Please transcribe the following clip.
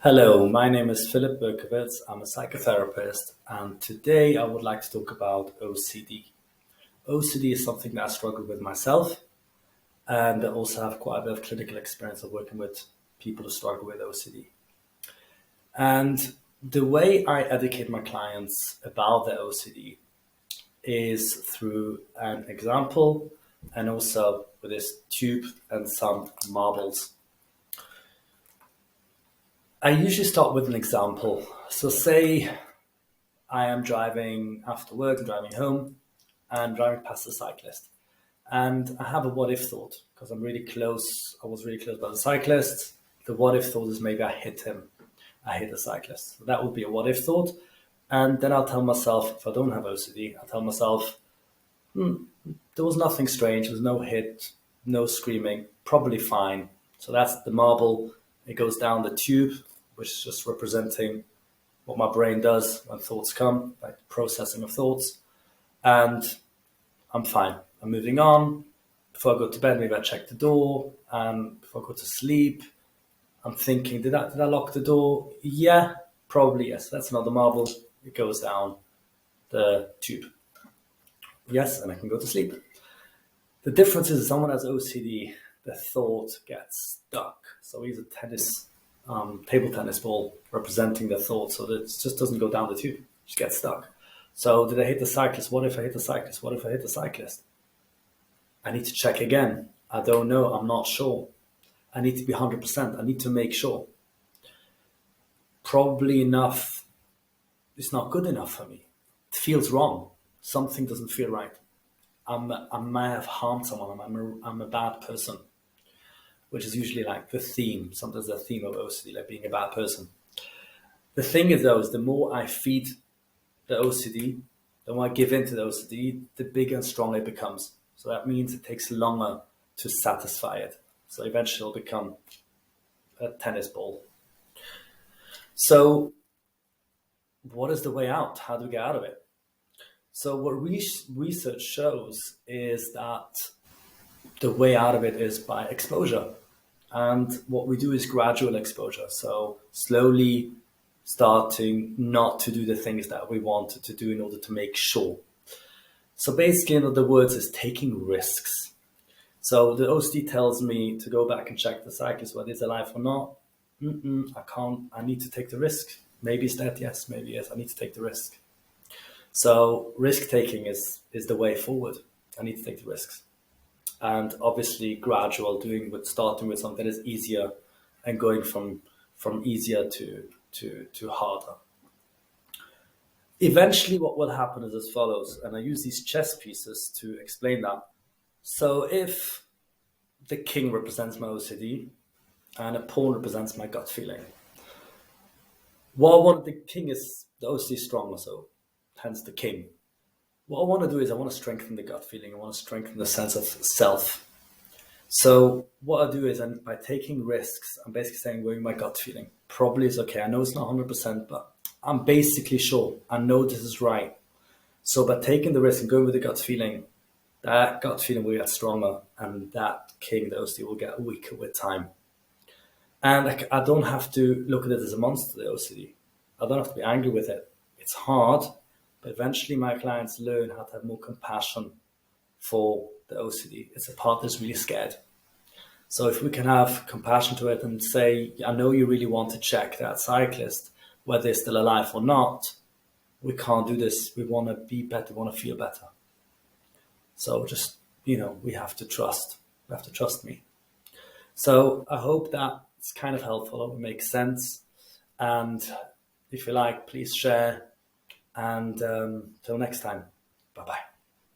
Hello, my name is Philip Berkowitz. I'm a psychotherapist, and today I would like to talk about OCD. OCD is something that I struggle with myself, and I also have quite a bit of clinical experience of working with people who struggle with OCD. And the way I educate my clients about their OCD is through an example and also with this tube and some marbles. I usually start with an example. So say I am driving after work, I'm driving home, and driving past a cyclist. And I have a what if thought because I'm really close. I was really close by the cyclist. The what if thought is maybe I hit him. I hit the cyclist. So that would be a what if thought. And then I'll tell myself, if I don't have OCD, I'll tell myself, there was nothing strange. There was no hit, no screaming, probably fine. So that's the marble. It goes down the tube, which is just representing what my brain does when thoughts come, like processing of thoughts. And I'm fine. I'm moving on. Before I go to bed, maybe I check the door. And before I go to sleep, I'm thinking, did I lock the door? Yeah, probably yes. That's another marble. It goes down the tube. Yes, and I can go to sleep. The difference is someone has OCD, the thought gets stuck. So he's a table tennis ball representing the thought, so that it just doesn't go down the tube, it just gets stuck. So did I hit the cyclist? What if I hit the cyclist? What if I hit the cyclist? I need to check again. I don't know. I'm not sure. I need to be 100%. I need to make sure. Probably enough. It's not good enough for me. It feels wrong. Something doesn't feel right. I might have harmed someone. I'm a bad person, which is usually like the theme. Sometimes the theme of OCD, like being a bad person. The thing is, though, is the more I feed the OCD, the more I give into the OCD, the bigger and stronger it becomes. So that means it takes longer to satisfy it. So eventually it'll become a tennis ball. So what is the way out? How do we get out of it? So what research shows is that the way out of it is by exposure. And what we do is gradual exposure. So slowly starting not to do the things that we wanted to do in order to make sure. So basically, in other words, is taking risks. So the OCD tells me to go back and check the cyclist, whether it's alive or not. I can't. I need to take the risk. Maybe it's dead. Yes, maybe yes. I need to take the risk. So risk taking is the way forward. I need to take the risks. And obviously gradual, starting with something that is easier and going from easier to harder. Eventually what will happen is as follows, and I use these chess pieces to explain that. So if the king represents my OCD and a pawn represents my gut feeling, the king is the OCD is stronger, so hence the king. What I want to do is I want to strengthen the gut feeling. I want to strengthen the sense of self. So what I do is by taking risks, I'm basically saying where my gut feeling probably is okay. I know it's not 100%, but I'm basically sure. I know this is right. So by taking the risk and going with the gut feeling, that gut feeling will get stronger and that king, the OCD, will get weaker with time. And I don't have to look at it as a monster, the OCD. I don't have to be angry with it. It's hard. But eventually my clients learn how to have more compassion for the OCD. It's a part that's really scared. So if we can have compassion to it and say, I know you really want to check that cyclist, whether they're still alive or not, we can't do this. We want to be better. We want to feel better. So just, we have to trust. You have to trust me. So I hope that it's kind of helpful. It makes sense. And if you like, please share. And till next time, bye-bye.